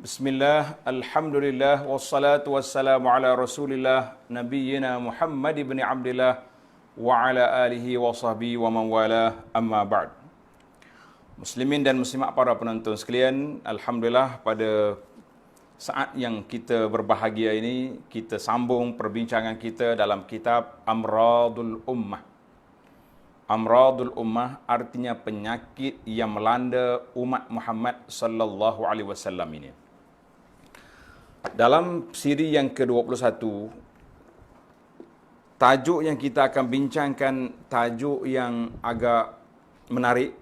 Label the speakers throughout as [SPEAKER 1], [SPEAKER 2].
[SPEAKER 1] Bismillah, Alhamdulillah, wassalatu wassalamu ala rasulillah, Nabiyyina Muhammad ibn Abdillah, wa ala alihi wa sahbihi wa man wala, amma ba'd. Muslimin dan muslimat para penonton sekalian, Alhamdulillah pada saat yang kita berbahagia ini, kita sambung perbincangan kita dalam kitab Amradul Ummah. Amradul Ummah artinya penyakit yang melanda umat Muhammad sallallahu alaihi wasallam ini. Dalam siri yang ke-21, tajuk yang kita akan bincangkan tajuk yang agak menarik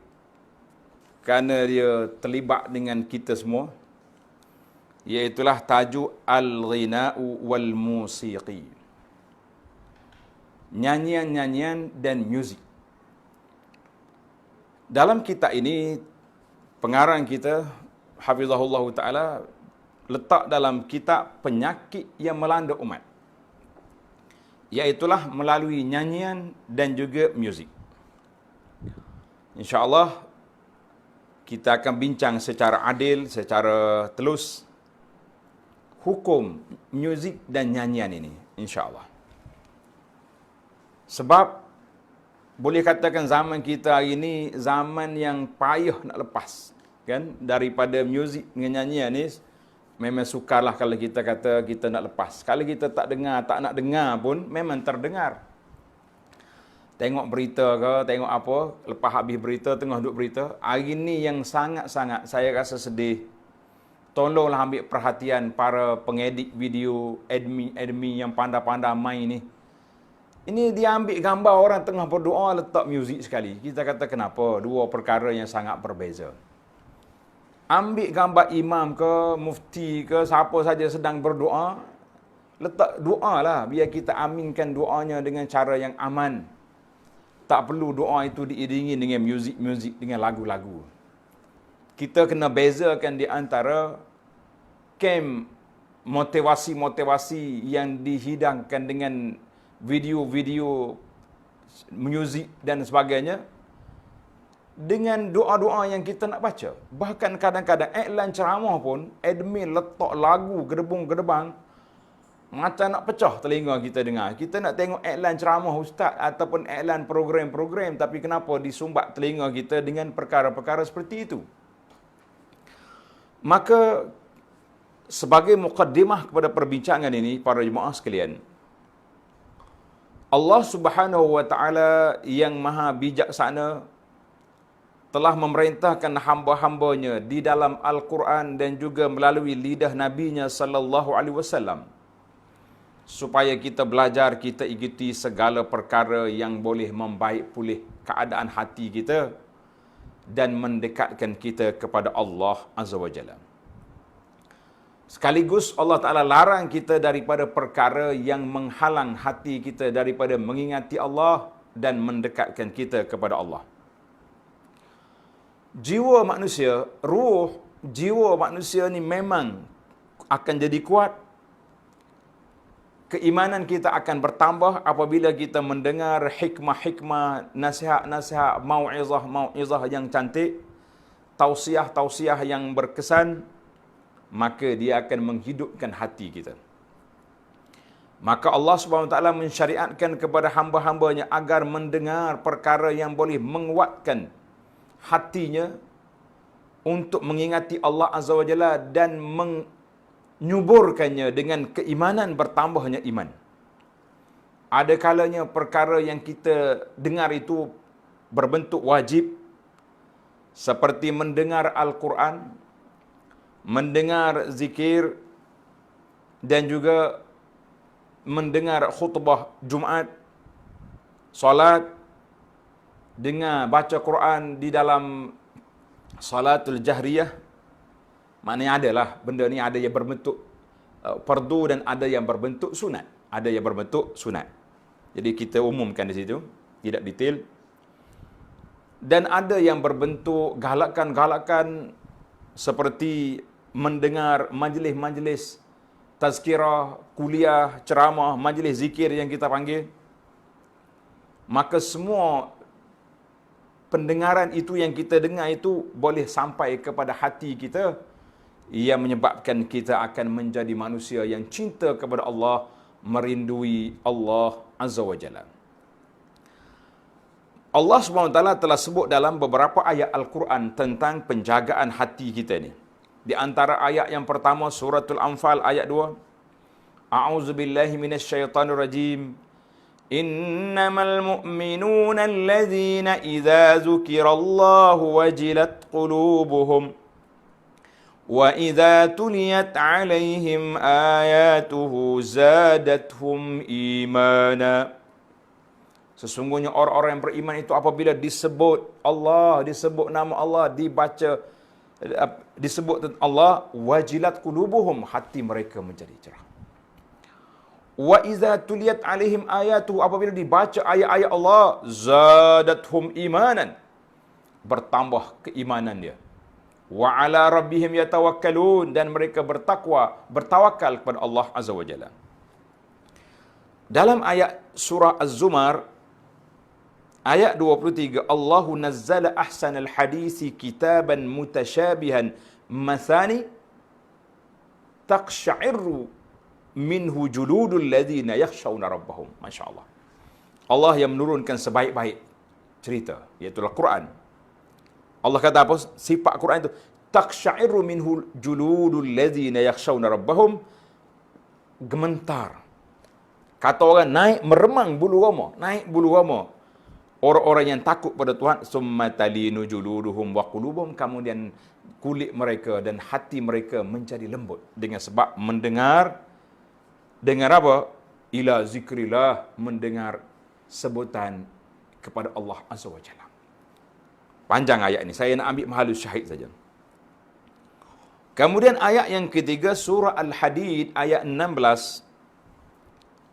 [SPEAKER 1] kerana dia terlibat dengan kita semua, iaitulah tajuk Al-Ghina'u wal-Musiqi. Nyanyian-nyanyian dan muzik. Dalam kitab ini, pengarang kita, Hafizahullah Ta'ala, letak dalam kitab penyakit yang melanda umat, iaitulah melalui nyanyian dan juga muzik. InsyaAllah, kita akan bincang secara adil, secara telus, hukum muzik dan nyanyian ini, insyaAllah. Sebab, boleh katakan zaman kita hari ini, zaman yang payah nak lepas. Kan? Daripada muzik dengan nyanyian ni, memang sukarlah kalau kita kata kita nak lepas. Kalau kita tak dengar, tak nak dengar pun, memang terdengar. Tengok berita ke, tengok apa, lepas habis berita, tengah duduk berita. Hari ni yang sangat-sangat saya rasa sedih. Tolonglah ambil perhatian para pengedit video, admin yang pandai-pandai main ni. Ini dia ambil gambar orang tengah berdoa, letak muzik sekali. Kita kata kenapa? Dua perkara yang sangat berbeza. Ambil gambar imam ke, mufti ke, siapa saja sedang berdoa, letak doa lah. Biar kita aminkan doanya dengan cara yang aman. Tak perlu doa itu diiringi dengan muzik-muzik, dengan lagu-lagu. Kita kena bezakan di antara kem motivasi-motivasi yang dihidangkan dengan video-video muzik dan sebagainya, dengan doa-doa yang kita nak baca. Bahkan kadang-kadang iklan ceramah pun, admin letak lagu gedebung-gedebang, macam nak pecah telinga kita dengar. Kita nak tengok iklan ceramah ustaz ataupun iklan program-program, tapi kenapa disumbat telinga kita dengan perkara-perkara seperti itu? Maka, sebagai muqaddimah kepada perbincangan ini, para jemaah sekalian, Allah Subhanahu wa Ta'ala yang maha bijaksana telah memerintahkan hamba-hambanya di dalam Al-Quran dan juga melalui lidah Nabi-Nya sallallahu alaihi wasallam, supaya kita belajar, kita ikuti segala perkara yang boleh membaik pulih keadaan hati kita dan mendekatkan kita kepada Allah Azza wa Jalla. Sekaligus Allah Ta'ala larang kita daripada perkara yang menghalang hati kita daripada mengingati Allah dan mendekatkan kita kepada Allah. Jiwa manusia, jiwa manusia ni memang akan jadi kuat. Keimanan kita akan bertambah apabila kita mendengar hikmah-hikmah, nasihat-nasihat, mau'izah yang cantik, tausiah-tausiah yang berkesan, maka dia akan menghidupkan hati kita. Maka Allah SWT mensyariatkan kepada hamba-hambanya agar mendengar perkara yang boleh menguatkan hatinya untuk mengingati Allah Azza wa Jalla dan menyuburkannya dengan keimanan, bertambahnya iman. Ada kalanya perkara yang kita dengar itu berbentuk wajib, seperti mendengar Al-Quran, mendengar zikir, dan juga mendengar khutbah Jumaat, solat, dengar baca Quran di dalam salatul jahriyah. Maknanya adalah benda ni ada yang berbentuk fardu dan ada yang berbentuk sunat. Ada yang berbentuk sunat. Jadi kita umumkan di situ, tidak detail. Dan ada yang berbentuk galakan-galakan seperti mendengar majlis-majlis tazkirah, kuliah, ceramah, majlis zikir yang kita panggil. Maka semua pendengaran itu yang kita dengar itu boleh sampai kepada hati kita, yang menyebabkan kita akan menjadi manusia yang cinta kepada Allah, merindui Allah Azza wa Jalla. Allah SWT telah sebut dalam beberapa ayat Al-Quran tentang penjagaan hati kita ni. Di antara ayat yang pertama, Suratul Anfal ayat 2. A'udzubillahi minasyaitanir rajim. Innamal mu'minuna allazina idza dzukirallahu wajilat qulubuhum wa idza tuliyat 'alaihim ayatuhu zadatuhum imana. Sesungguhnya orang-orang yang beriman itu apabila disebut Allah, disebut nama Allah, disebut Allah, wajilat qulubuhum, hati mereka menjadi cerah. Wa iza tuliyat alaihim ayatuhu, apabila dibaca ayat-ayat Allah, zadatuhum imanan, bertambah keimanan dia. Wa ala rabbihim yatawakkalun, dan mereka bertawakal kepada Allah Azza wa Jalla. Dalam ayat surah Az-Zumar ayat 23, Allahu nazzala ahsanal hadisi kitaban mutasyabihan mathani taqsha'irru minhu juludul ladzina yakhshawna rabbahum. Masya-Allah. Allah yang menurunkan sebaik-baik cerita, iaitu Al-Quran. Allah kata apa? Sifat Quran itu taqsha'irru minhu juludul ladzina yakhshawna rabbahum, gementar. Kata orang naik meremang bulu roma, naik bulu roma. Orang-orang yang takut pada Tuhan, summa talinu juluduhum wa qulubuhum, kemudian kulit mereka dan hati mereka menjadi lembut dengan sebab mendengar apa? Ila zikrillah, mendengar sebutan kepada Allah Azza wa Jalla. Panjang ayat ini, saya nak ambil mahalus syahid saja. Kemudian ayat yang ketiga, surah Al-Hadid ayat 16.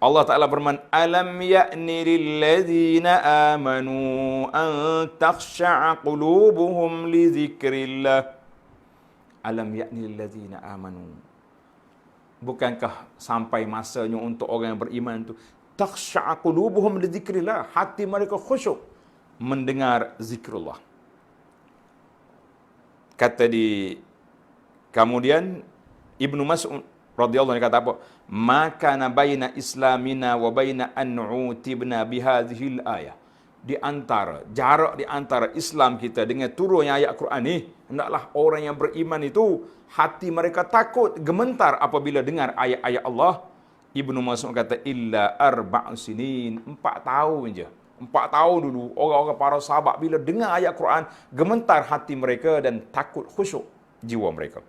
[SPEAKER 1] Allah Ta'ala berfirman, alam ya'ni lilladzina amanu an takhsha'a qulubuhum li zikrillah. Alam ya'ni lilladzina amanu. Bukankah sampai masanya untuk orang yang beriman itu takhsha'a qulubuhum li zikrillah, hati mereka khusyuk mendengar zikrullah. Kata kemudian Ibnu Mas'ud radhiyallahu anhu kata apa? Maka baina islamina wa baina an nu'tibna bihadhil ayah. Jarak di antara Islam kita dengan turunnya ayat Quran ni, hendaklah orang yang beriman itu hati mereka takut, gementar apabila dengar ayat-ayat Allah. Ibnu Mas'ud kata illa arba'u sinin, 4 tahun je. 4 tahun dulu orang-orang para sahabat bila dengar ayat Quran, gementar hati mereka dan takut, khusyuk jiwa mereka.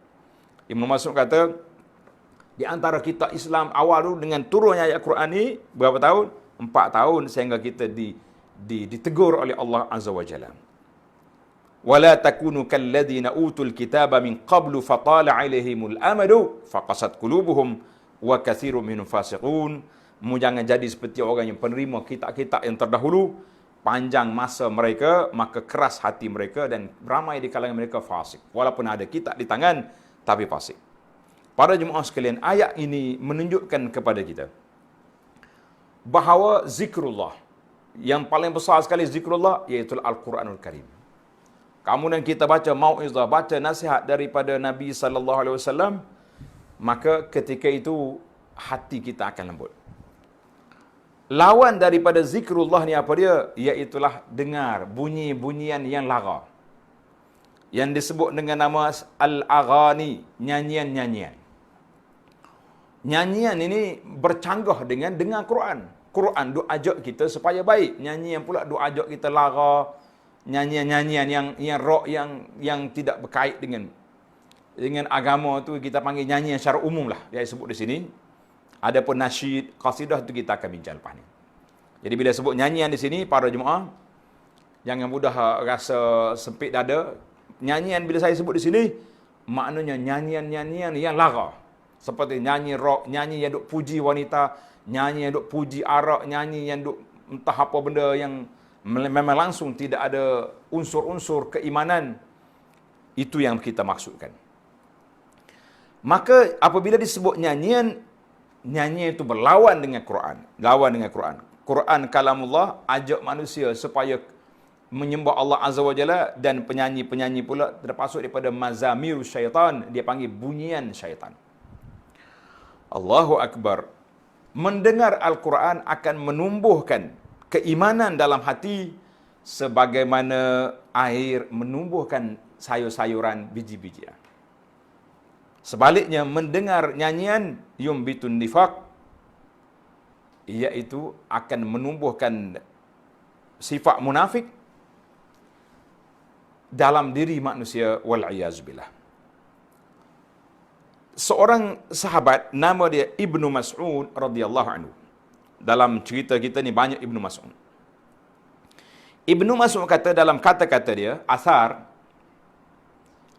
[SPEAKER 1] Ibnu Mas'ud kata di antara kita Islam awal dulu dengan turunnya ayat Quran ni berapa tahun? 4 tahun, sehingga kita ditegur oleh Allah Azza wa Jalla. Wala takunu kalladzina utul kitaba min qablu fatala alaihimul amadu faqasat qulubuhum wa katsirun minhum fasiqun. Jangan jadi seperti orang yang penerima kitab-kitab yang terdahulu, panjang masa mereka, maka keras hati mereka dan ramai di kalangan mereka fasik. Walaupun ada kitab di tangan, tapi fasik. Para jemaah sekalian, ayat ini menunjukkan kepada kita bahawa zikrullah, yang paling besar sekali zikrullah, iaitu Al-Quranul Karim. Kemudian kita baca mau'izah, baca nasihat daripada Nabi SAW, maka ketika itu hati kita akan lembut. Lawan daripada zikrullah ni apa dia? Iaitulah dengar bunyi-bunyian yang lara, yang disebut dengan nama al-aghani, nyanyian-nyanyian. Nyanyian ini bercanggah dengan dengar Quran. Quran duk ajak kita supaya baik. Nyanyian pula duk ajak kita lara. Nyanyian-nyanyian yang rock yang tidak berkait dengan agama tu kita panggil nyanyian secara umum lah. Dia sebut di sini. Adapun nasyid, qasidah tu kita akan bincang lepas ni. Jadi bila sebut nyanyian di sini, para jemaah jangan mudah rasa sempit dada. Nyanyian bila saya sebut di sini, maknanya nyanyian-nyanyian yang lara. Seperti nyanyi rock, nyanyi yang duk puji wanita, nyanyi yang duk puji arak, nyanyi yang duk entah apa benda yang memang langsung tidak ada unsur-unsur keimanan. Itu yang kita maksudkan. Maka apabila disebut nyanyian itu berlawan dengan Quran. Lawan dengan Quran. Quran kalamullah ajak manusia supaya menyembah Allah Azza wa Jalla, dan penyanyi-penyanyi pula termasuk daripada mazamiru syaitan, dia panggil bunyian syaitan. Allahu Akbar. Mendengar Al-Quran akan menumbuhkan keimanan dalam hati sebagaimana air menumbuhkan sayur-sayuran, biji-bijian. Sebaliknya, mendengar nyanyian yumbitun nifaq, iaitu akan menumbuhkan sifat munafik dalam diri manusia, wal'iyazubillah. Seorang sahabat, nama dia Ibnu Mas'ud radhiyallahu anhu. Dalam cerita kita ni banyak Ibnu Mas'ud. Ibnu Mas'ud kata dalam kata-kata dia, asar,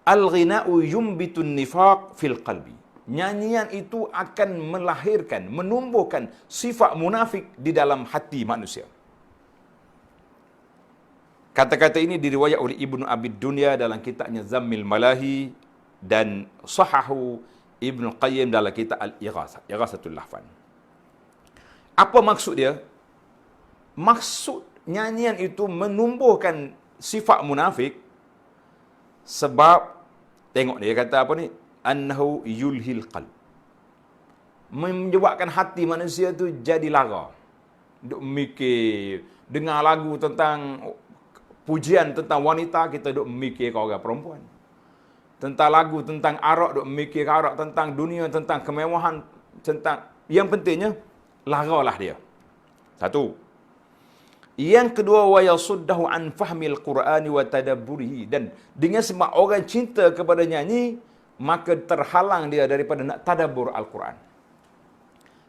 [SPEAKER 1] al-ghina'u yumbitun nifaq fil qalbi. Nyanyian itu akan melahirkan, menumbuhkan sifat munafik di dalam hati manusia. Kata-kata ini diriwayat oleh Ibnu Abi Dunya dalam kitabnya Zammil Malahi, dan sahahu Ibnu Qayyim dalam kitab Al-Ighasah, Ighasatul Lahfan. Apa maksud dia? Maksud nyanyian itu menumbuhkan sifat munafik sebab, tengok dia kata apa ni? Annahu yulhil qalb. Menyebabkan hati manusia tu jadi lara. Duk mikir, dengar lagu tentang pujian tentang wanita, kita duk mikir ke orang perempuan. Tentang lagu tentang arak, duk mikir ke arak, tentang dunia, tentang kemewahan, tentang, yang pentingnya laralah dia. Satu. Yang kedua, wa yasuddahu an fahmil Qur'ani wa tadabburihi, dan dengan sebab orang cinta kepada nyanyi, maka terhalang dia daripada nak tadabbur Al-Quran.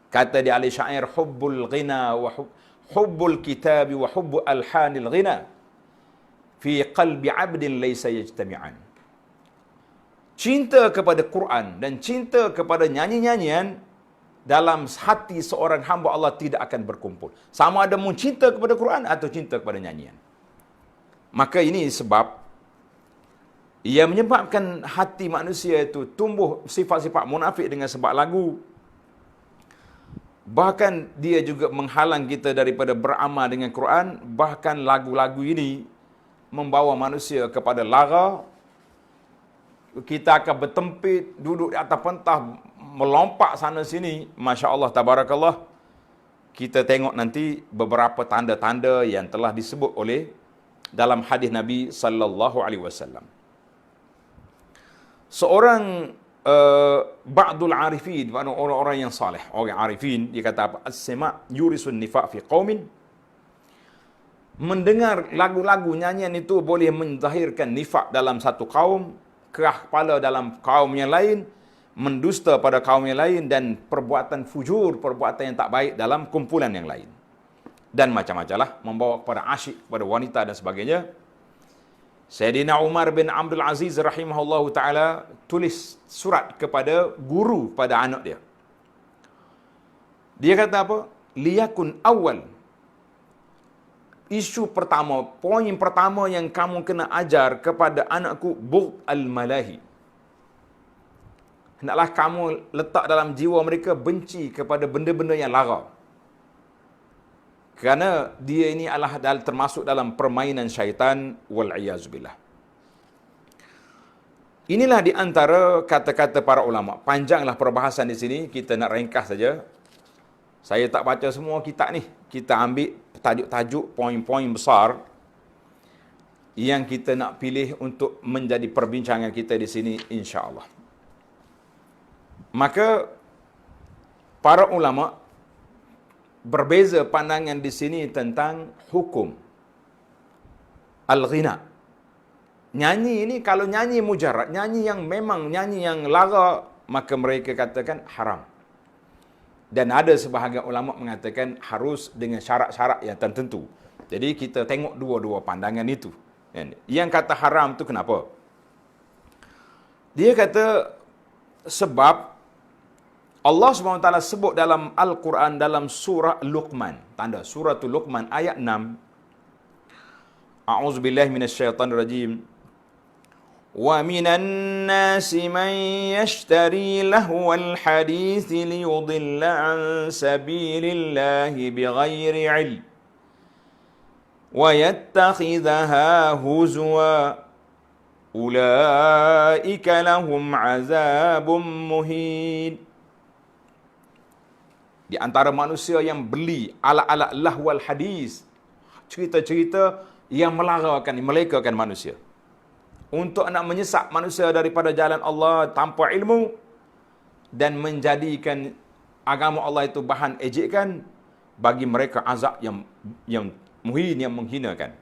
[SPEAKER 1] Kata di ahli syair, hubbul ghina wa hubbul kitabi wa hubbu alhanil ghina fi qalbi 'abdin laysa yajtami'an. Cinta kepada Quran dan cinta kepada nyanyi-nyanyian dalam hati seorang hamba Allah tidak akan berkumpul. Sama ada mu cinta kepada Quran atau cinta kepada nyanyian. Maka ini sebab ia menyebabkan hati manusia itu tumbuh sifat-sifat munafik dengan sebab lagu. Bahkan dia juga menghalang kita daripada beramal dengan Quran. Bahkan lagu-lagu ini membawa manusia kepada lara. Kita akan bertempit, duduk di atas pentas, melompat sana sini. Masya Allah, tabarakallah. Kita tengok nanti beberapa tanda-tanda yang telah disebut oleh dalam hadis Nabi sallallahu alaihi wasallam. Seorang ba'dul arifin, orang-orang yang saleh, orang arifin, dia kata apa? As-sima' yurisun nifaq fi qaumin. Mendengar lagu-lagu nyanyian itu boleh menzahirkan nifak dalam satu kaum, kerah kepala dalam kaum yang lain, mendusta pada kaum yang lain, dan perbuatan fujur, perbuatan yang tak baik dalam kumpulan yang lain. Dan macam-macam lah, membawa kepada asyik, kepada wanita dan sebagainya. Sayyidina Umar bin Abdul Aziz rahimahullahu ta'ala tulis surat kepada guru pada anak dia. Dia kata apa? Liyakun awal. Isu pertama, poin pertama yang kamu kena ajar kepada anakku, bughd al-malahi. Hendaklah kamu letak dalam jiwa mereka benci kepada benda-benda yang lara. Kerana dia ini adalah termasuk dalam permainan syaitan, wal'iyazubillah. Inilah di antara kata-kata para ulama. Panjanglah perbahasan di sini, kita nak ringkas saja. Saya tak baca semua kitab ni. Kita ambil tajuk-tajuk, poin-poin besar yang kita nak pilih untuk menjadi perbincangan kita di sini, insya-Allah. Maka para ulama berbeza pandangan di sini tentang hukum al-ghina. Nyanyi ini, kalau nyanyi mujarrad, nyanyi yang memang nyanyi yang lara, maka mereka katakan haram. Dan ada sebahagian ulama mengatakan harus dengan syarat-syarat yang tertentu. Jadi kita tengok dua-dua pandangan itu. Yang kata haram tu kenapa? Dia kata sebab Allah SWT sebut dalam Al-Quran dalam surah Luqman. Tanda surah Luqman ayat 6. A'udzubillahi minasyaitanirrajim. Wa minan nasi man yashtari lahwal hadits liyudilla an sabilillahi bighairi ilm. wa yattakhidhaha huzwa ulaika lahum azabum muhin. Di antara manusia yang beli alat-alat lahwal hadis, cerita-cerita yang melekakan manusia, untuk nak menyesak manusia daripada jalan Allah tanpa ilmu dan menjadikan agama Allah itu bahan ejekan, bagi mereka azab yang muhin, yang menghinakan.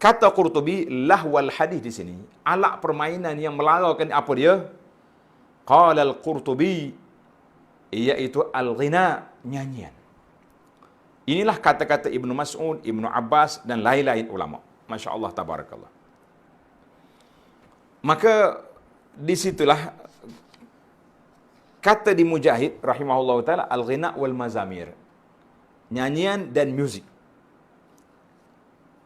[SPEAKER 1] Kata Qurtubi, lahwal hadis di sini, alat permainan yang melarakan apa dia? Qala al-Qurtubi, iaitu al-ghina, nyanyian. Inilah kata-kata Ibnu Mas'ud, Ibnu Abbas dan lain-lain ulama. Masya Allah, tabarakallah. Maka disitulah kata di Mujahid rahimahullah ta'ala, al-ghina wal mazamir, nyanyian dan muzik.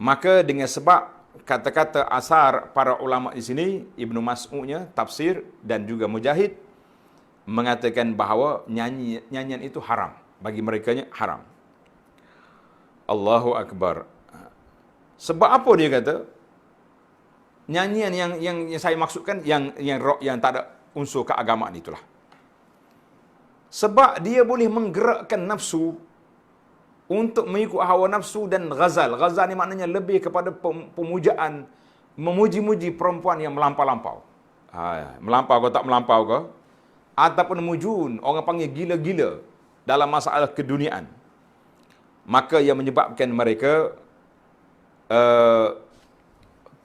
[SPEAKER 1] Maka dengan sebab kata-kata asar para ulama di sini, Ibnu Mas'udnya tafsir dan juga Mujahid mengatakan bahawa nyanyian itu haram, bagi merekanya haram. Allahu Akbar. Sebab apa dia kata? Nyanyian yang saya maksudkan yang tak ada unsur keagamaan itulah. Sebab dia boleh menggerakkan nafsu untuk mengikut hawa nafsu dan ghazal. Ghazal ni maknanya lebih kepada pemujaan, memuji-muji perempuan yang melampau-lampau. Melampau ke tak melampau ke? Ataupun mujun, orang panggil gila-gila dalam masalah keduniaan. Maka yang menyebabkan mereka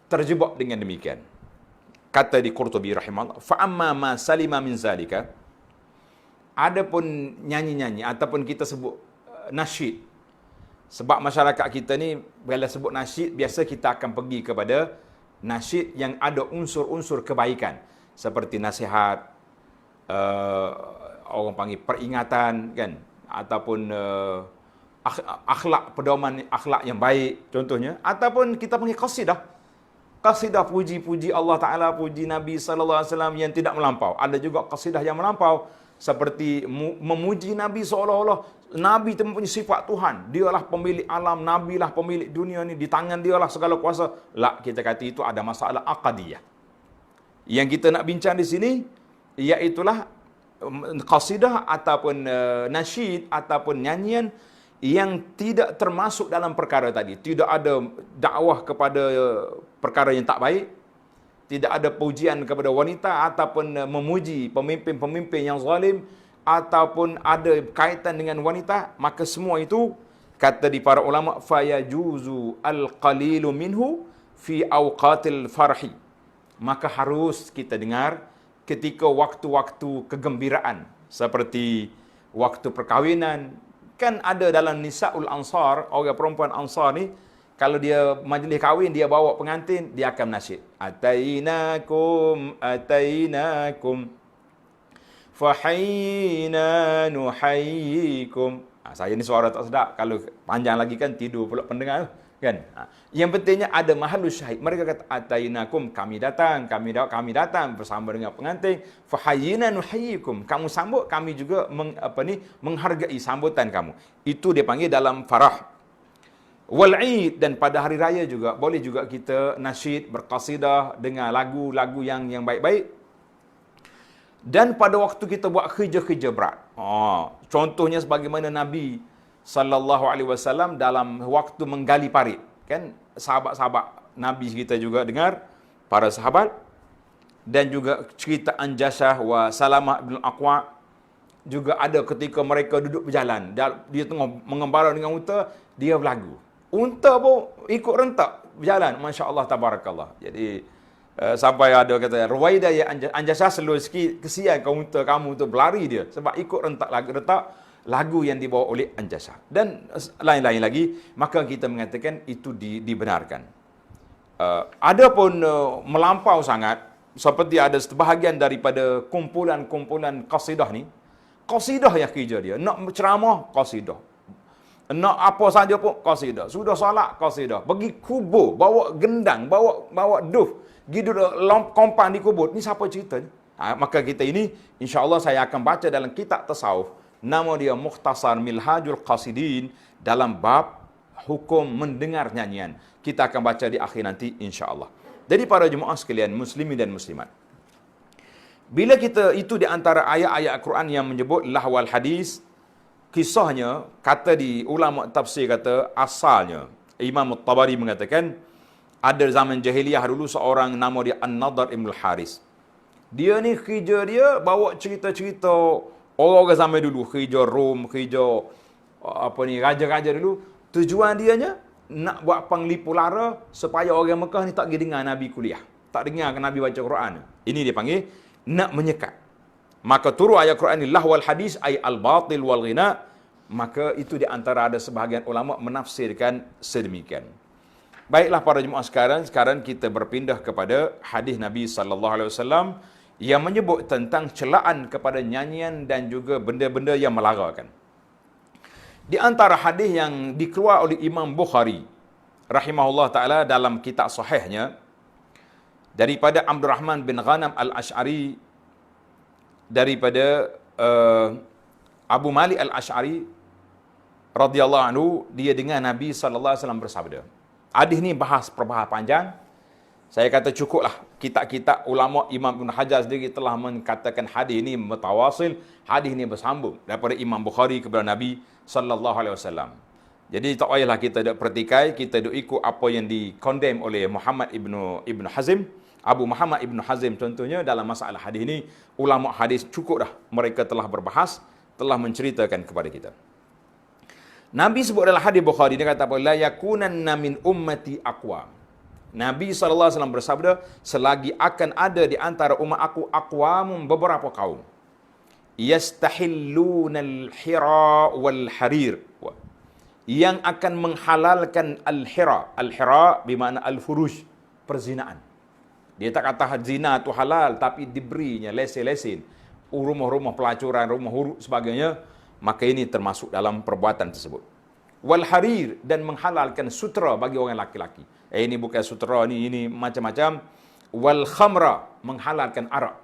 [SPEAKER 1] terjebak dengan demikian. Kata di Qurtubi rahimahullah, fa amma ma salima min zalika, adapun nyanyi-nyanyi ataupun kita sebut nasyid. Sebab masyarakat kita ni bila sebut nasyid, biasa kita akan pergi kepada nasyid yang ada unsur-unsur kebaikan, seperti nasihat, orang panggil peringatan kan, ataupun akhlak, pedoman akhlak yang baik contohnya, ataupun kita panggil qasidah. Qasidah puji-puji Allah Ta'ala, puji Nabi SAW yang tidak melampau. Ada juga qasidah yang melampau, seperti memuji Nabi seolah-olah Nabi itu mempunyai sifat Tuhan. Dialah pemilik alam, Nabi lah pemilik dunia ni, di tangan dialah segala kuasa. La, kita kata itu ada masalah aqadiyah. Yang kita nak bincang di sini, iaitulah qasidah ataupun nasyid ataupun nyanyian yang tidak termasuk dalam perkara tadi. Tidak ada dakwah kepada perkara yang tak baik, tidak ada pujian kepada wanita ataupun memuji pemimpin-pemimpin yang zalim, ataupun ada kaitan dengan wanita. Maka semua itu, kata di para ulama, fayajuzu al-qalilu minhu fi awqatil farhi. Maka harus kita dengar ketika waktu-waktu kegembiraan, seperti waktu perkahwinan. Kan ada dalam Nisaul Ansar, orang perempuan Ansar ni, kalau dia majlis kahwin, dia bawa pengantin, dia akan nasyid. Atainakum, atainakum, fahayna nuhayyikum. Saya ni suara tak sedap. Kalau panjang lagi kan tidur pula pendengar kan. Yang pentingnya ada mahallus syahid. Mereka kata atainakum, kami datang bersama dengan pengantin. Fahayyina nuhayyikum, kamu sambut, kami juga menghargai sambutan kamu. Itu dia panggil dalam farah. Wal Eid, dan pada hari raya juga boleh juga kita nasyid, berqasidah dengan lagu-lagu yang baik-baik. Dan pada waktu kita buat kerja-kerja berat. Contohnya sebagaimana Nabi sallallahu alaihi wasallam dalam waktu menggali parit, kan sahabat-sahabat Nabi kita juga dengar, para sahabat, dan juga cerita Anjasah wa Salamah bin Aqwa juga ada ketika mereka duduk berjalan, dia tengah mengembara dengan unta, dia berlagu. Unta pun ikut rentak berjalan, masya-Allah tabarakallah. Jadi sampai ada kata Ruwaidah ya Anjasah, selalu sikit kesian unta kamu tu berlari dia sebab ikut rentak lagu yang dibawa oleh Anjasah dan lain-lain lagi. Maka kita mengatakan itu dibenarkan. Adapun melampau sangat, seperti ada sebahagian daripada kumpulan-kumpulan qasidah ni, qasidah yang kerja dia nak ceramah, qasidah, nak apa saja pun qasidah, sudah solat qasidah, pergi kubur bawa gendang, bawa duf, pergi duduk kompang di kubur. Ni siapa cerita ni? Maka kita ini insya-Allah saya akan baca dalam kitab tasawuf, nama dia Mukhtasar Minhajul Qasidin, dalam bab hukum mendengar nyanyian. Kita akan baca di akhir nanti insya-Allah. Jadi para jemaah sekalian, muslimin dan muslimat. Bila kita itu di antara ayat-ayat Al-Quran yang menyebut lahwal hadis, kisahnya kata di ulama tafsir kata asalnya Imam At-Tabari mengatakan ada zaman jahiliyah dulu seorang nama dia An-Nadhr Ibn Al-Haris. Dia ni kerja dia bawa cerita-cerita orang zaman dulu, kerja Rom, kerja raja-raja dulu. Tujuan dianya nak buat penglipu lara supaya orang Mekah ni tak pergi dengar Nabi kuliah, tak dengar Nabi baca Quran. Ini dia panggil nak menyekat. Maka turun ayat Quran ni lahwal hadis ay al-batil wal ghina. Maka itu di antara ada sebahagian ulama menafsirkan sedemikian. Baiklah para jemaah sekarang kita berpindah kepada hadis Nabi sallallahu alaihi wasallam yang menyebut tentang celaan kepada nyanyian dan juga benda-benda yang melarakan. Di antara hadis yang dikeluar oleh Imam Bukhari rahimahullah taala dalam kitab sahihnya daripada Abdul Rahman bin Ghanam Al-Asy'ari daripada Abu Malik Al-Asy'ari radhiyallahu anhu, dia dengar Nabi sallallahu alaihi wasallam bersabda. Hadis ni perbahas panjang. Saya kata cukuplah. Kitab-kitab ulama Imam Ibn Hajar sendiri telah mengatakan hadis ini mutawasil, hadis ini bersambung daripada Imam Bukhari kepada Nabi sallallahu alaihi wasallam. Jadi tak payahlah kita duk pertikai, kita duk ikut apa yang dikondem oleh Muhammad Ibn Hazm, Abu Muhammad Ibn Hazm contohnya dalam masalah hadis ini, ulama hadis cukup dah mereka telah berbahas, telah menceritakan kepada kita. Nabi sebut dalam hadis Bukhari, dia kata apa? La yakunanna min ummati aqwam. Nabi SAW bersabda, selagi akan ada di antara umat aku aqwamun, beberapa kaum. Yastahilluna al-hira wal harir. Yang akan menghalalkan al-hira. Al-hira bermakna al-furuj, perzinaan. Dia tak kata zina tu halal, tapi diberinya lesen-lesen. Rumah-rumah pelacuran, rumah huruf sebagainya. Maka ini termasuk dalam perbuatan tersebut. Wal harir, dan menghalalkan sutera bagi orang laki-laki. Ini bukan sutera ni, ini macam-macam. Wal khamra, menghalalkan arak.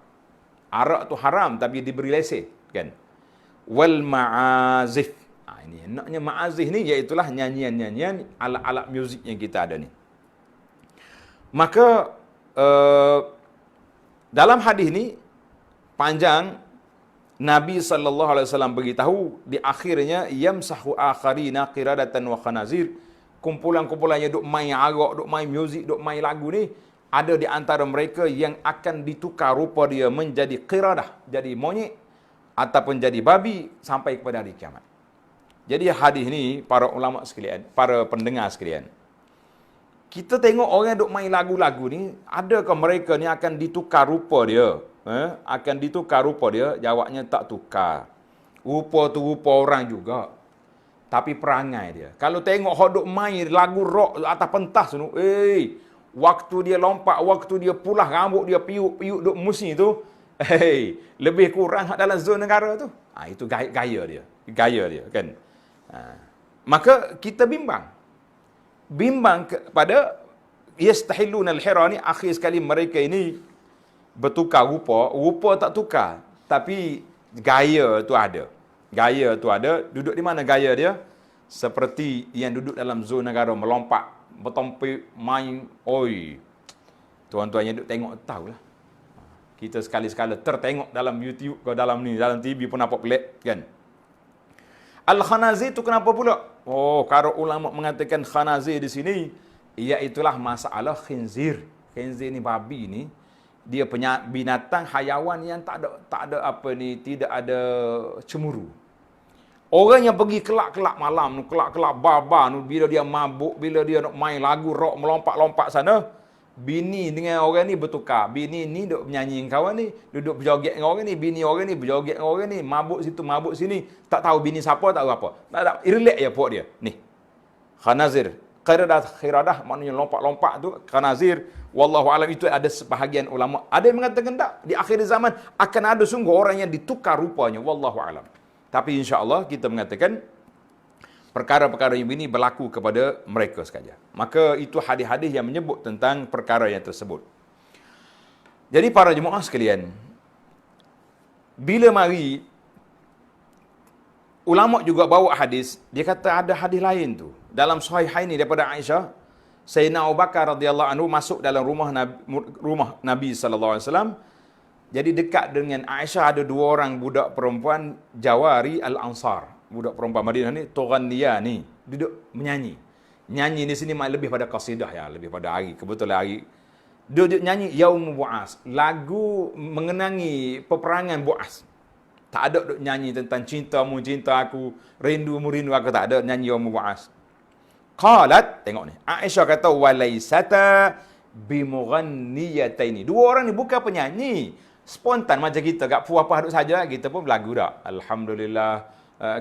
[SPEAKER 1] Arak tu haram tapi diberi lesen, kan? Wal ma'azif. Ini enaknya ma'azif ni iaitulah nyanyian-nyanyian, alat-alat muzik yang kita ada ni. Maka dalam hadis ni panjang, Nabi sallallahu alaihi wasallam beritahu di akhirnya yamsahu akharina qiradatan wa khanazir. Kumpulan-kumpulan yang duk main arak, duk main muzik, duk main lagu ni, ada di antara mereka yang akan ditukar rupa dia menjadi qiradah, jadi monyet ataupun jadi babi sampai kepada hari kiamat. Jadi hadis ni para ulama sekalian, para pendengar sekalian, kita tengok orang duk main lagu-lagu ni, adakah mereka ni akan ditukar rupa dia? Akan ditukar rupa dia? Jawabnya tak tukar. Rupa tu rupa orang juga, tapi perangai dia. Kalau tengok hok duk main lagu rock atas pentas tu, waktu dia lompat, waktu dia pulah rambut dia piuk-piuk duk musi tu, lebih kurang dalam zon negara tu. Itu gaya dia. Gaya dia, kan? Maka kita bimbang kepada yastahilluna al-hira ni, akhir sekali mereka ini bertukar rupa tak tukar, tapi gaya tu ada. Gaya tu ada. Duduk di mana gaya dia? Seperti yang duduk dalam zon negara, melompat, bertompik, main. Tuan-tuan yang duduk tengok tahulah. Kita sekali-sekala tertengok dalam YouTube ke dalam TV pun nampak pelik, kan? Al-khanazir tu kenapa pula? Kalau ulama mengatakan khanazir di sini, iaitulah masalah khinzir. Khinzir ni babi ni, dia binatang hayawan yang tak ada tidak ada cemburu. Orang yang pergi kelak-kelak malam, kelak-kelak baba, bila dia mabuk, bila dia nak main lagu rock, melompat-lompat sana, bini dengan orang ni bertukar. Bini ni duduk menyanyi dengan kawan ni, duduk berjoget dengan orang ni, bini orang ni berjoget dengan orang ni, mabuk situ, mabuk sini, tak tahu bini siapa, tak tahu apa. Tak ada, relax je puak dia. Ni, khanazir. Qiradah maknanya lompat-lompat tu, khanazir. Wallahu alam, itu ada sebahagian ulama. Ada yang mengatakan tak, di akhir zaman akan ada sungguh orang yang ditukar rupanya. Wallahu alam. Tapi insya-Allah kita mengatakan perkara-perkara yang ini berlaku kepada mereka sahaja. Maka itu hadis-hadis yang menyebut tentang perkara yang tersebut. Jadi para jemaah sekalian, bila mari ulama juga bawa hadis, dia kata ada hadis lain tu. Dalam Sahihaini daripada Aisyah, Sayyidina Abu Bakar radhiyallahu anhu masuk dalam rumah Nabi sallallahu alaihi wasallam. Jadi dekat dengan Aisyah ada dua orang budak perempuan Jawari Al-Ansar. Budak perempuan Madinah ni, Tughanniya ni, duduk menyanyi. Nyanyi di sini lebih pada qasidah ya, lebih pada hari. Kebetulan hari duduk nyanyi Yaum Bu'as, lagu mengenangi peperangan Bu'as. Tak ada duk nyanyi tentang cintamu, cinta aku, rindumu, rindu aku, tak ada nyanyi Yaum Bu'as. Qalat, tengok ni. Aisyah kata walaisata bimughanniyataini. Dua orang ni bukan penyanyi. Spontan macam kita, gak puas-puas duk saja, kita pun berlagu dak. Alhamdulillah,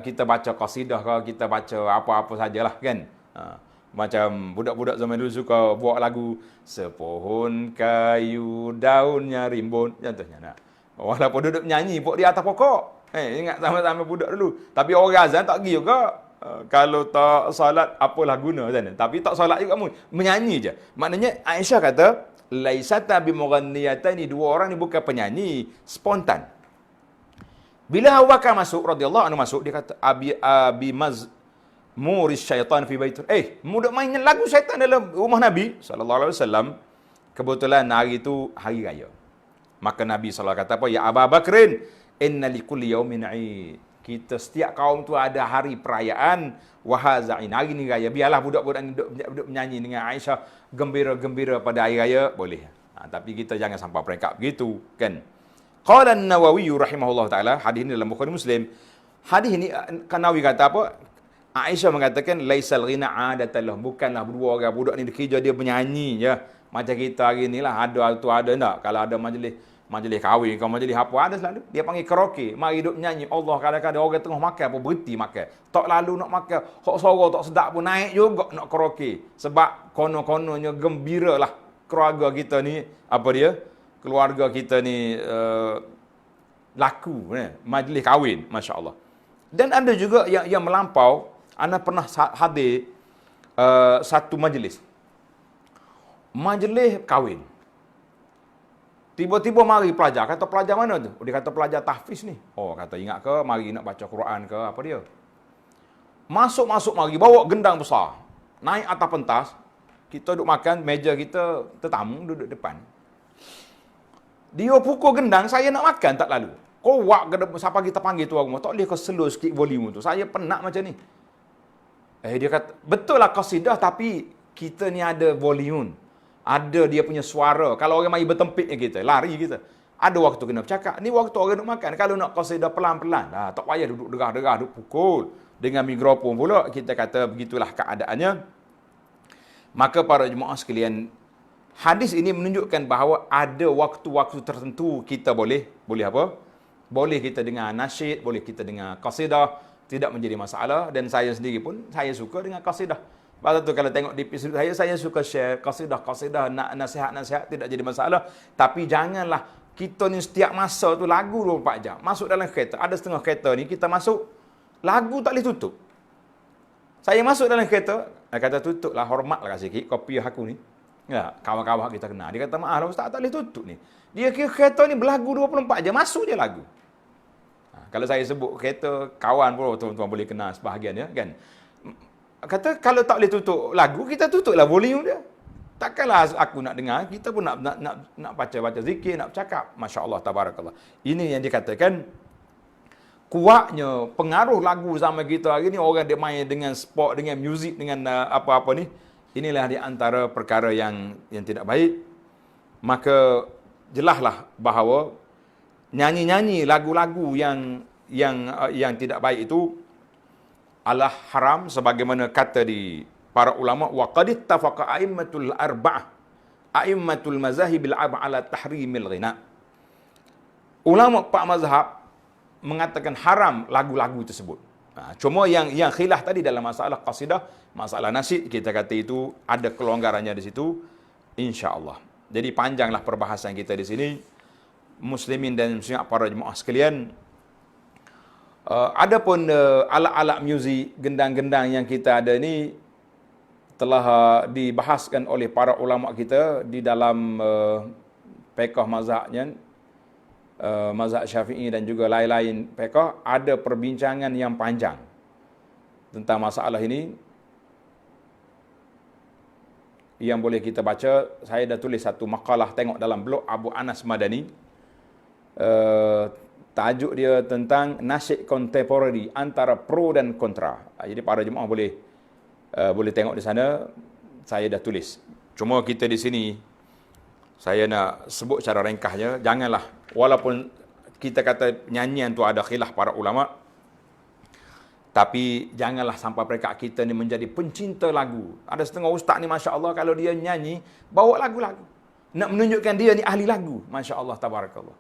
[SPEAKER 1] kita baca qasidah ke, kita baca apa-apa sajalah kan. Macam budak-budak zaman dulu suka buat lagu sepohon kayu daunnya rimbun, contohnya nak. Walaupun duduk nyanyi pok di atas pokok. Ingat sama-sama budak dulu. Tapi orang azan tak pergi juga. Kalau tak solat apalah guna sana. Tapi tak solat juga menyanyi je. Maknanya Aisyah kata laisata bimughanniyataini, dua orang ni bukan penyanyi, spontan. Bila Abu Bakar masuk radhiyallahu anhu masuk, dia kata abi muris syaitan fi baitur. Mudah mainnya lagu syaitan dalam rumah Nabi sallallahu alaihi wasallam. Kebetulan hari itu hari raya. Maka Nabi sallallahu kata apa? Ya Abu Bakrin, inna likulli yaumin 'id. Kita setiap kaum tu ada hari perayaan, wa hazain. Hari ni raya. Biarlah budak-budak ni duduk menyanyi dengan Aisyah gembira-gembira pada hari raya, boleh. Tapi kita jangan sampai peringkat begitu, kan? Qala an-Nawawi rahimahullah taala, hadis ini dalam Bukhari Muslim. Hadis ini Nawawi kata apa? Aisyah mengatakan laisal ghina adatallah, bukanlah dua orang budak ni kerja dia menyanyi je. Macam kita hari ni lah, ada tu ada tak? Kalau ada majlis kahwin, kalau majlis apa ada selalu. Dia panggil karaoke, mari duduk menyanyi. Allah, kadang-kadang orang tengah makan apa berhenti makan. Tak lalu nak makan, hok suara tak sedap pun naik juga nak karaoke. Sebab kono-kononya gembiralah keluarga kita ni, apa dia? Keluarga kita ni laku, majlis kahwin, masya-Allah. Dan ada juga yang melampau. Ana pernah hadir satu majlis kahwin. Tiba-tiba mari pelajar. Kata pelajar mana tu? Dia kata pelajar tahfiz ni. Oh, kata ingat ke? Mari nak baca Quran ke? Apa dia? Masuk mari. Bawa gendang besar. Naik atas pentas. Kita duduk makan. Meja kita tetamu duduk depan. Dia pukul gendang. Saya nak makan tak lalu. Kau wak ke depan. Siapa kita panggil tuan rumah. Tak boleh kau slow sikit volume tu. Saya penat macam ni. Dia kata, betul lah qasidah tapi kita ni ada volume. Ada dia punya suara. Kalau orang mari bertempik kita, lari kita. Ada waktu kena bercakap. Ni waktu orang nak makan. Kalau nak qasidah pelan-pelan, tak payah duduk derah-derah, duduk pukul. Dengan mikrofon pula, kita kata begitulah keadaannya. Maka para jemaah sekalian, hadis ini menunjukkan bahawa ada waktu-waktu tertentu kita boleh apa? Boleh kita dengar nasyid, boleh kita dengar qasidah, tidak menjadi masalah. Dan saya sendiri pun, saya suka dengan qasidah. Lepas tu kalau tengok di episod saya suka share qasidah, nasihat-nasihat, tidak jadi masalah. Tapi janganlah kita ni setiap masa tu lagu 24 jam. Masuk dalam kereta, ada setengah kereta ni kita masuk, lagu tak boleh tutup. Saya masuk dalam kereta, kata tutuplah, hormatlah sikit kopi aku ni. Ya, kawan-kawan kita kenal. Dia kata maaf Ustaz, tak boleh tutup ni. Dia kira kereta ni berlagu 24 jam, masuk je lagu. Kalau saya sebut kereta, kawan pun tuan-tuan boleh kenal sebahagian ya, kan. Kata kalau tak boleh tutup lagu, kita tutuplah volume dia. Takkanlah aku nak dengar, kita pun nak baca zikir, nak bercakap. Masya-Allah, tabarakallah. Ini yang dikatakan kuatnya pengaruh lagu zaman kita hari ni. Orang dia main dengan sport, dengan muzik, dengan apa-apa ni. Inilah di antara perkara yang tidak baik. Maka jelaslah bahawa nyanyi-nyanyi lagu-lagu yang tidak baik itu adalah haram, sebagaimana kata di para ulama, wa qad ittafaqa a'immatul arba'ah a'immatul mazahibil arba'ah ala tahrimil ghina. Ulama 4 mazhab mengatakan haram lagu-lagu tersebut. Cuma yang khilaf tadi dalam masalah qasidah, masalah nasyid, kita kata itu ada kelonggarannya di situ, insya-Allah. Jadi panjanglah perbahasan kita di sini. Muslimin dan muslimat, para jemaah sekalian, adapun alat-alat muzik, gendang-gendang yang kita ada ni telah dibahaskan oleh para ulama kita di dalam fiqh mazhabnya. mazhab Syafi'i dan juga lain-lain fiqh ada perbincangan yang panjang tentang masalah ini. Yang boleh kita baca, saya dah tulis satu makalah tengok dalam blog Abu Anas Madani. Tajuk dia tentang nasyid kontemporari antara pro dan kontra. Jadi para jemaah boleh tengok di sana. Saya dah tulis. Cuma kita di sini saya nak sebut secara ringkasnya, janganlah walaupun kita kata nyanyian tu ada khilaf para ulama, tapi janganlah sampai peringkat kita ni menjadi pencinta lagu. Ada setengah ustaz ni masya-Allah kalau dia nyanyi bawa lagu-lagu, nak menunjukkan dia ni ahli lagu. Masya-Allah tabarakallah.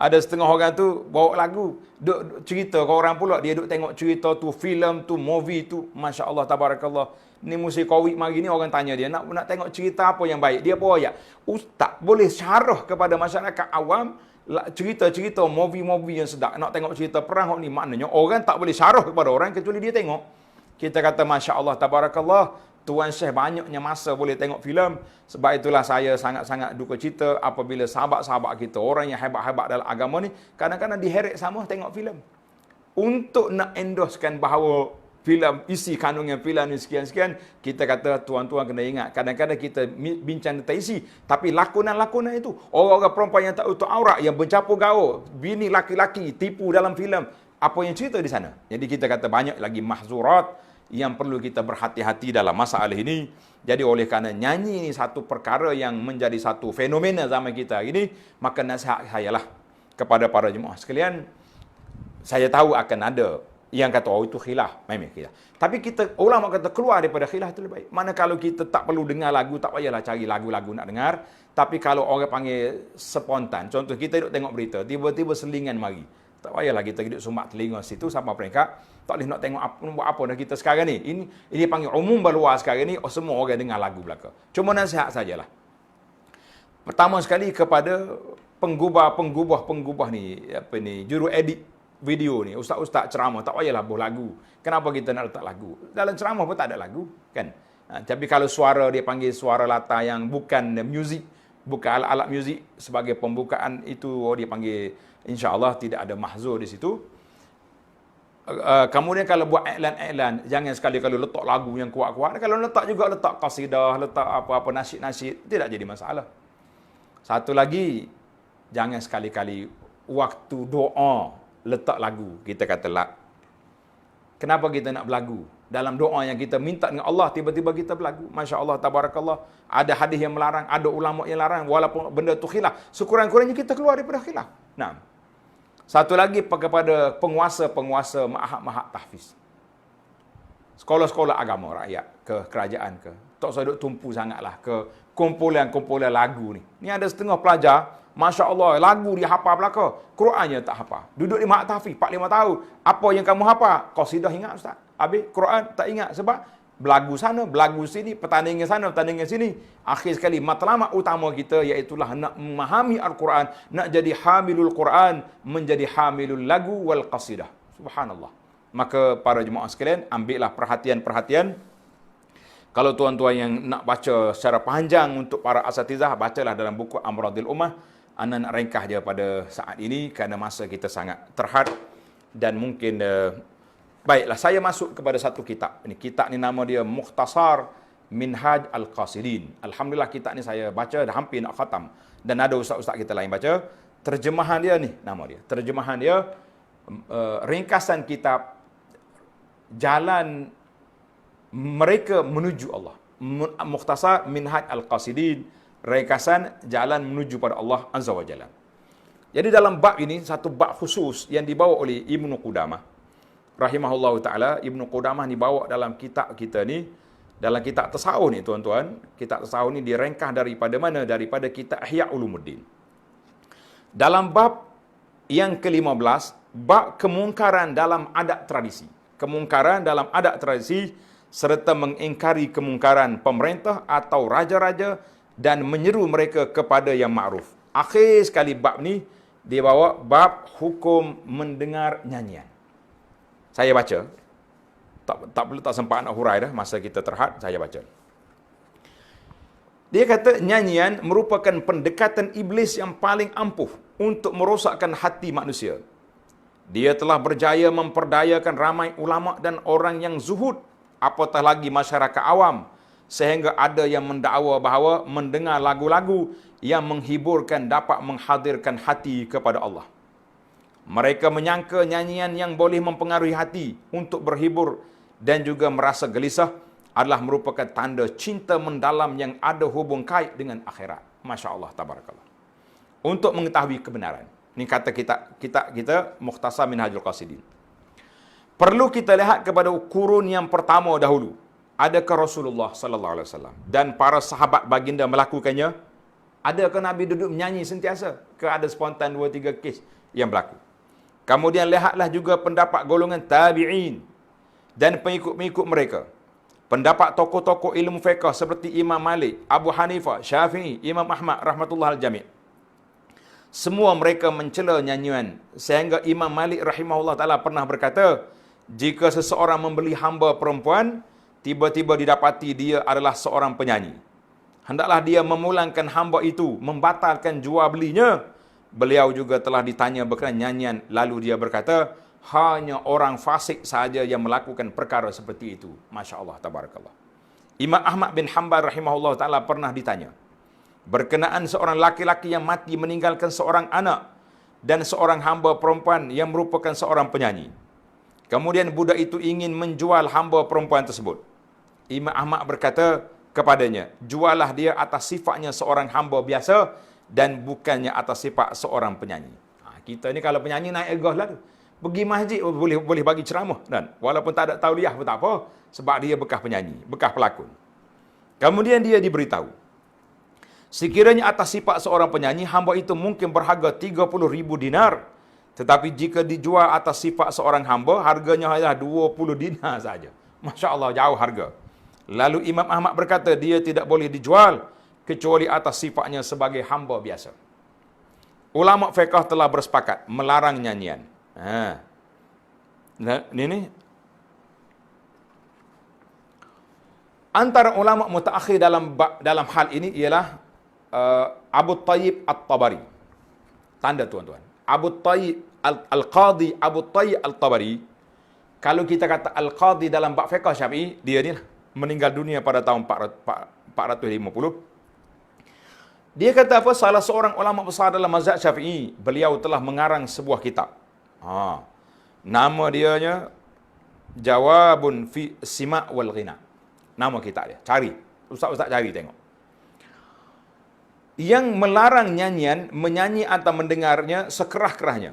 [SPEAKER 1] Ada setengah orang tu bawa lagu, duk cerita ke orang pula, dia duk tengok cerita tu, filem tu, movie tu, masya-Allah tabarakallah. Ni musim Covid mari ni orang tanya dia nak tengok cerita apa yang baik. Dia pun ayat, ustaz boleh syarah kepada masyarakat awam cerita-cerita movie-movie yang sedap. Nak tengok cerita perang ni, maknanya orang tak boleh syarah kepada orang kecuali dia tengok. Kita kata masya-Allah tabarakallah, Tuan Syekh banyaknya masa boleh tengok filem. Sebab itulah saya sangat-sangat duka cita apabila sahabat-sahabat kita, orang yang hebat-hebat dalam agama ni, kadang-kadang diheret sama tengok filem. Untuk nak endorsekan bahawa filem isi kandungan filem ni sekian-sekian, kita kata tuan-tuan kena ingat, kadang-kadang kita bincang tentang isi, tapi lakonan-lakonan itu, orang-orang perempuan yang tak utuh aurat, yang bercampur gaul, bini laki-laki tipu dalam filem, apa yang cerita di sana. Jadi kita kata banyak lagi mahzurat yang perlu kita berhati-hati dalam masalah ini. Jadi oleh kerana nyanyi ini satu perkara yang menjadi satu fenomena zaman kita ini, maka nasihat saya lah kepada para jemaah sekalian, saya tahu akan ada yang kata, oh itu khilaf, memang khilaf. Tapi kita, ulama kata keluar daripada khilaf itu lebih baik. Mana kalau kita tak perlu dengar lagu, tak payahlah cari lagu-lagu nak dengar. Tapi kalau orang panggil spontan, contoh kita duduk tengok berita, tiba-tiba selingan mari. Tak payahlah kita duduk sumak telinga situ sampai peringkat tak boleh nak tengok buat apa dah kita sekarang ni. Ini panggil umum berluar sekarang ni, semua orang dengar lagu belaka. Cuma nasihat sajalah. Pertama sekali kepada penggubah ni, juru edit video ni, ustaz-ustaz ceramah, tak payahlah buat lagu. Kenapa kita nak letak lagu? Dalam ceramah pun tak ada lagu, kan? Tapi kalau suara dia panggil suara latar yang bukan muzik, bukan alat-alat muzik sebagai pembukaan, itu dia panggil insya-Allah tidak ada mahzur di situ. Kemudian kalau buat iklan-iklan, jangan sekali-kali letak lagu yang kuat-kuat. Kalau letak juga letak qasidah, letak apa-apa nasyid-nasyid, tidak jadi masalah. Satu lagi, jangan sekali-kali waktu doa letak lagu. Kita kata lah, kenapa kita nak berlagu? Dalam doa yang kita minta dengan Allah, tiba-tiba kita berlagu. Masya Allah, tabarakallah. Ada hadis yang melarang, ada ulama yang larang. Walaupun benda tu khilaf, sekurang-kurangnya kita keluar daripada khilaf. Nah, satu lagi kepada penguasa-penguasa mahat-mahat tahfiz, sekolah-sekolah agama rakyat, ke kerajaan ke, tak usah duk tumpu sangatlah ke kumpulan-kumpulan lagu ni. Ni ada setengah pelajar, Masya Allah, lagu dia hafal belaka, Qurannya tak hafal. Duduk di mahat tahfiz 4-5 tahun. Apa yang kamu hafal? Qasidah ingat ustaz. Habis Quran tak ingat sebab belagu sana, belagu sini, pertandingan sana, pertandingan sini. Akhir sekali matlamat utama kita iaitulah nak memahami Al-Quran, nak jadi hamilul Quran, menjadi hamilul lagu wal qasidah. Subhanallah. Maka para jemaah sekalian, ambillah perhatian-perhatian. Kalau tuan-tuan yang nak baca secara panjang untuk para asatizah, bacalah dalam buku Amradil Ummah. Ana nak ringkas dia pada saat ini kerana masa kita sangat terhad dan mungkin baiklah, saya masuk kepada satu kitab. Ini kitab ni nama dia Mukhtasar Minhaj Al-Qasidin. Alhamdulillah kitab ni saya baca dah hampir nak khatam. Dan ada ustaz-ustaz kita lain baca. Terjemahan dia ni, nama dia. Terjemahan dia ringkasan kitab Jalan Mereka Menuju Allah. Mukhtasar Minhaj Al-Qasidin, ringkasan jalan menuju pada Allah Azza wa Jalla. Jadi dalam bab ini, satu bab khusus yang dibawa oleh Ibnu Qudamah rahimahullah ta'ala. Ibnu Qudamah ni bawa dalam kitab kita ni, dalam kitab tasawuf ni tuan-tuan. Kitab tasawuf ni direngkah daripada mana? Daripada kitab Ihya Ulumuddin. Dalam bab yang ke-15, bab kemungkaran dalam adat tradisi. Kemungkaran dalam adat tradisi serta mengingkari kemungkaran pemerintah atau raja-raja dan menyeru mereka kepada yang ma'ruf. Akhir sekali bab ni dia bawa bab hukum mendengar nyanyian. Saya baca. Tak sempat nak hurai dah, masa kita terhad, saya baca. Dia kata nyanyian merupakan pendekatan iblis yang paling ampuh untuk merosakkan hati manusia. Dia telah berjaya memperdayakan ramai ulama dan orang yang zuhud, apatah lagi masyarakat awam, sehingga ada yang mendakwa bahawa mendengar lagu-lagu yang menghiburkan dapat menghadirkan hati kepada Allah. Mereka menyangka nyanyian yang boleh mempengaruhi hati untuk berhibur dan juga merasa gelisah adalah merupakan tanda cinta mendalam yang ada hubung kait dengan akhirat. Masya Allah, tabarakallah. Untuk mengetahui kebenaran. Ini kata kita Mukhtasar Minhajul Qasidin. Perlu kita lihat kepada kurun yang pertama dahulu. Adakah Rasulullah sallallahu alaihi wasallam dan para sahabat baginda melakukannya? Adakah Nabi duduk menyanyi sentiasa? Ke ada spontan 2-3 kes yang berlaku. Kemudian lihatlah juga pendapat golongan tabi'in dan pengikut-pengikut mereka. Pendapat tokoh-tokoh ilmu fiqh seperti Imam Malik, Abu Hanifah, Syafi'i, Imam Ahmad rahmatullah al-jami'. Semua mereka mencela nyanyian. Sehingga Imam Malik rahimahullah ta'ala pernah berkata, jika seseorang membeli hamba perempuan, tiba-tiba didapati dia adalah seorang penyanyi, hendaklah dia memulangkan hamba itu, membatalkan jual belinya. Beliau juga telah ditanya berkenaan nyanyian, lalu dia berkata, hanya orang fasik sahaja yang melakukan perkara seperti itu. Masya Allah, tabarakallah. Imam Ahmad bin Hanbal rahimahullah ta'ala pernah ditanya berkenaan seorang laki-laki yang mati meninggalkan seorang anak dan seorang hamba perempuan yang merupakan seorang penyanyi. Kemudian budak itu ingin menjual hamba perempuan tersebut. Imam Ahmad berkata kepadanya, jualah dia atas sifatnya seorang hamba biasa dan bukannya atas sifat seorang penyanyi. Kita ni kalau penyanyi naik egah lah tu. Pergi masjid boleh bagi ceramah dan walaupun tak ada tauliah pun tak apa, sebab dia bekas penyanyi, bekas pelakon. Kemudian dia diberitahu, sekiranya atas sifat seorang penyanyi, hamba itu mungkin berharga 30,000 dinar. Tetapi jika dijual atas sifat seorang hamba, harganya hanya 20 dinar saja. Masya Allah, jauh harga. Lalu Imam Ahmad berkata, dia tidak boleh dijual kecuali atas sifatnya sebagai hamba biasa. Ulama fiqh telah bersepakat melarang nyanyian. Ini antara ulama mutaakhir dalam hal ini ialah Abu Tayyib At-Tabari. Tanda tuan-tuan. Abu Tayyib Al-Qadhi Abu Tayyib Al-Tabari. Kalau kita kata Al-Qadhi dalam bab fiqh Syafi'i, dia ni meninggal dunia pada tahun 450. Dia kata apa? Salah seorang ulama besar dalam mazhab Syafi'i, beliau telah mengarang sebuah kitab. Nama dianya Jawabun fi Sima' wal Ghina. Nama kitab dia. Cari. Ustaz-ustaz cari tengok. Yang melarang nyanyian, menyanyi atau mendengarnya sekerah-kerahnya.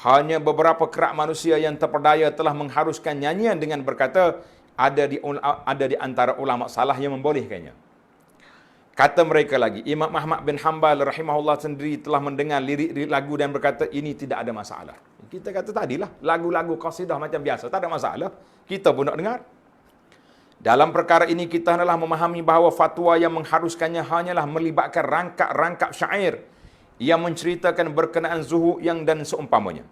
[SPEAKER 1] Hanya beberapa kerak manusia yang terperdaya telah mengharuskan nyanyian dengan berkata, ada di antara ulama salah yang membolehkannya. Kata mereka lagi, Imam Ahmad bin Hanbal rahimahullah sendiri telah mendengar lirik-lirik lagu dan berkata, ini tidak ada masalah. Kita kata tadilah, lagu-lagu qasidah macam biasa, tak ada masalah. Kita pun nak dengar. Dalam perkara ini kita hendaklah memahami bahawa fatwa yang mengharuskannya hanyalah melibatkan rangkap-rangkap syair yang menceritakan berkenaan zuhud yang dan seumpamanya.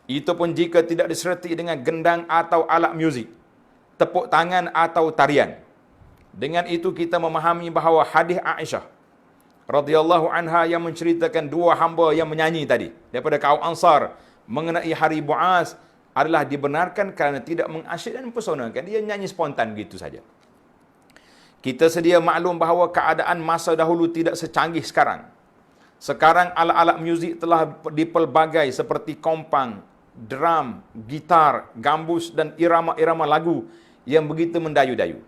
[SPEAKER 1] Itu pun jika tidak disertai dengan gendang atau alat muzik, tepuk tangan atau tarian. Dengan itu kita memahami bahawa hadis Aisyah radhiyallahu anha yang menceritakan dua hamba yang menyanyi tadi daripada kaum Ansar mengenai hari Bu'as adalah dibenarkan kerana tidak mengasyik dan mempesonakan. Dia nyanyi spontan gitu saja. Kita sedia maklum bahawa keadaan masa dahulu tidak secanggih sekarang. Sekarang alat-alat muzik telah dipelbagai seperti kompang, drum, gitar, gambus dan irama-irama lagu yang begitu mendayu-dayu.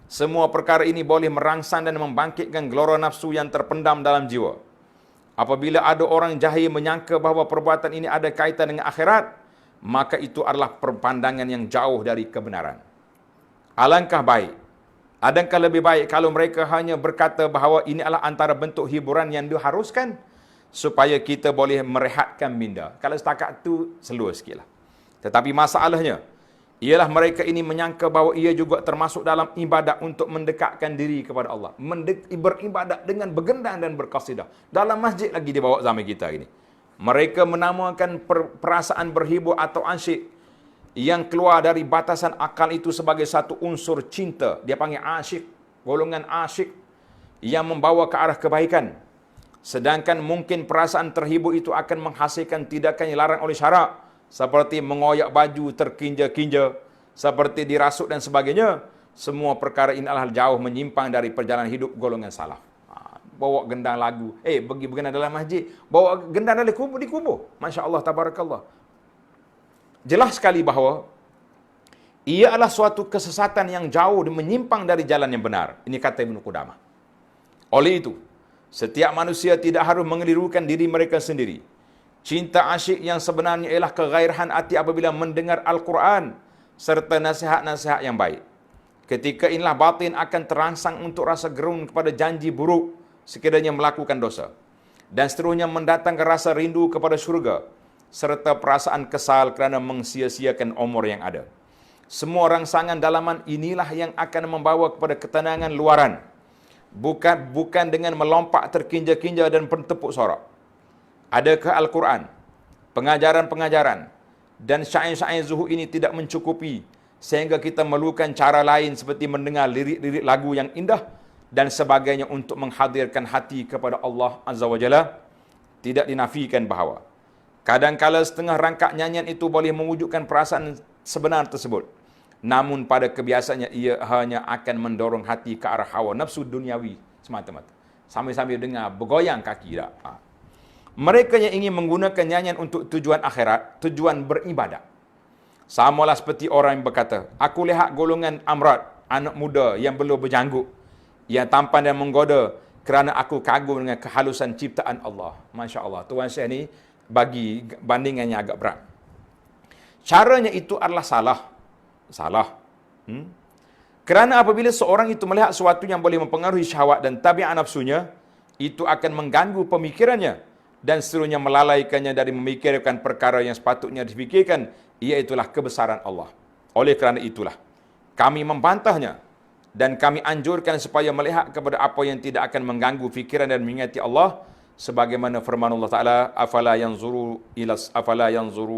[SPEAKER 1] Semua perkara ini boleh merangsang dan membangkitkan gelora nafsu yang terpendam dalam jiwa. Apabila ada orang jahil menyangka bahawa perbuatan ini ada kaitan dengan akhirat, maka itu adalah pandangan yang jauh dari kebenaran. Alangkah baik, adakah lebih baik kalau mereka hanya berkata bahawa ini adalah antara bentuk hiburan yang diharuskan supaya kita boleh merehatkan minda. Kalau setakat itu, selua sikitlah. Tetapi masalahnya ialah mereka ini menyangka bahawa ia juga termasuk dalam ibadat untuk mendekatkan diri kepada Allah. Beribadat dengan bergendang dan berqasidah. Dalam masjid lagi dibawa zaman kita ini. Mereka menamakan perasaan berhibur atau asyik yang keluar dari batasan akal itu sebagai satu unsur cinta. Dia panggil asyik, golongan asyik yang membawa ke arah kebaikan. Sedangkan mungkin perasaan terhibur itu akan menghasilkan tindakan yang dilarang oleh syarak, seperti mengoyak baju terkinja-kinja, seperti dirasuk dan sebagainya. Semua perkara ini adalah jauh menyimpang dari perjalanan hidup golongan salaf. Bawa gendang lagu, pergi bergendang dalam masjid, bawa gendang dalam kubur, di kubur. Masya Allah, tabarakallah. Jelas sekali bahawa ia adalah suatu kesesatan yang jauh dan menyimpang dari jalan yang benar. Ini kata Ibnu Qudamah. Oleh itu, setiap manusia tidak harus mengelirukan diri mereka sendiri. Cinta asyik yang sebenarnya ialah kegairahan hati apabila mendengar Al-Quran serta nasihat-nasihat yang baik. Ketika inilah batin akan terangsang untuk rasa gerun kepada janji buruk sekiranya melakukan dosa. Dan seterusnya mendatangkan rasa rindu kepada syurga serta perasaan kesal kerana mensia-siakan umur yang ada. Semua rangsangan dalaman inilah yang akan membawa kepada ketenangan luaran. Bukan dengan melompat terkinja-kinja dan bertepuk sorak. Adakah Al-Quran, pengajaran-pengajaran dan syair-syair zuhud ini tidak mencukupi sehingga kita memerlukan cara lain seperti mendengar lirik-lirik lagu yang indah dan sebagainya untuk menghadirkan hati kepada Allah Azza wa Jalla? Tidak dinafikan bahawa kadangkala setengah rangkap nyanyian itu boleh mewujudkan perasaan sebenar tersebut. Namun pada kebiasaannya ia hanya akan mendorong hati ke arah hawa nafsu duniawi semata-mata. Sambil-sambil dengar bergoyang kaki tak. Mereka yang ingin menggunakan nyanyian untuk tujuan akhirat, tujuan beribadat, samalah seperti orang yang berkata, aku lihat golongan amrat, anak muda yang belum berjanggut, yang tampan dan menggoda kerana aku kagum dengan kehalusan ciptaan Allah. Masya Allah. Tuan Syekh ni bagi bandingannya agak berat. Caranya itu adalah salah. Kerana apabila seorang itu melihat sesuatu yang boleh mempengaruhi syahwat dan tabiat nafsunya, itu akan mengganggu pemikirannya dan seterusnya melalaikannya dari memikirkan perkara yang sepatutnya dipikirkan, iaitulah kebesaran Allah. Oleh kerana itulah kami membantahnya dan kami anjurkan supaya melihat kepada apa yang tidak akan mengganggu fikiran dan mengingati Allah, sebagaimana firman Allah Taala, afala yanzuru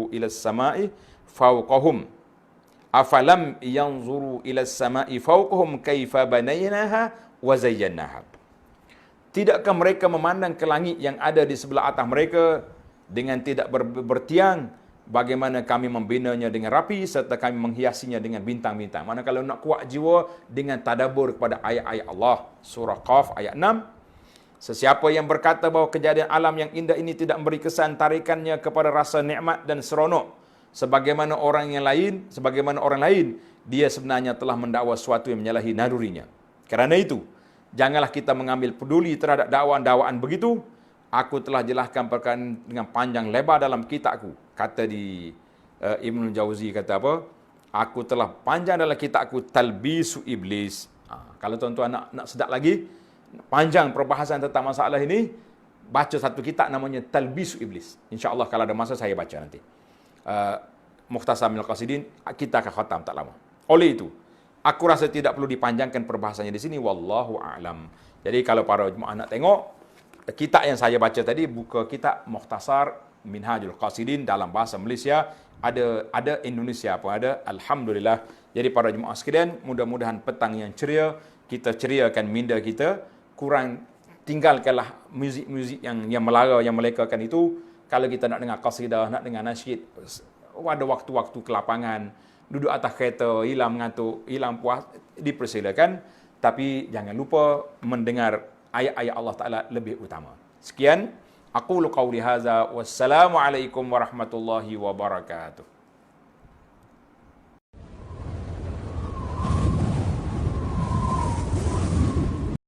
[SPEAKER 1] ila samai fawqahum afalam yanzuru ila samai fawqahum kaifa banaynaha wa zayyanaha. Tidakkah mereka memandang ke langit yang ada di sebelah atas mereka dengan tidak bertiang, bagaimana kami membinanya dengan rapi serta kami menghiasinya dengan bintang-bintang. Mana kalau nak kuat jiwa dengan tadabbur kepada ayat-ayat Allah. Surah Qaf ayat 6. Sesiapa yang berkata bahawa kejadian alam yang indah ini tidak memberi kesan tarikannya kepada rasa nikmat dan seronok sebagaimana orang lain, dia sebenarnya telah mendakwa sesuatu yang menyalahi nalurinya. Kerana itu, janganlah kita mengambil peduli terhadap dakwaan-dakwaan begitu. Aku telah jelaskan perkara dengan panjang lebar dalam kitabku. Kata di Ibnu Jauzi kata apa? Aku telah panjang dalam kitabku Talbisu Iblis. Kalau tuan-tuan nak sedap lagi, panjang perbahasan tentang masalah ini, baca satu kitab namanya Talbisu Iblis. InsyaAllah kalau ada masa saya baca nanti. Mukhtasar Minal Qasidin, kita akan khatam tak lama. Oleh itu, aku rasa tidak perlu dipanjangkan perbahasannya di sini. Wallahu a'lam. Jadi kalau para jemaah nak tengok, kitab yang saya baca tadi, buka kitab Mukhtasar Minhajul Qasidin dalam bahasa Malaysia, ada Indonesia pun ada. Alhamdulillah. Jadi para jemaah sekalian, mudah-mudahan petang yang ceria, kita ceriakan minda kita, kurang tinggalkanlah muzik-muzik yang melara, yang melekakan itu. Kalau kita nak dengar qasidah, nak dengar nasyid, ada waktu-waktu ke lapangan, duduk atas kereta, hilang mengantuk, hilang puas, dipersilakan. Tapi jangan lupa mendengar ayat-ayat Allah Ta'ala lebih utama. Sekian, aqulu qawli hadza, wassalamualaikum warahmatullahi wabarakatuh.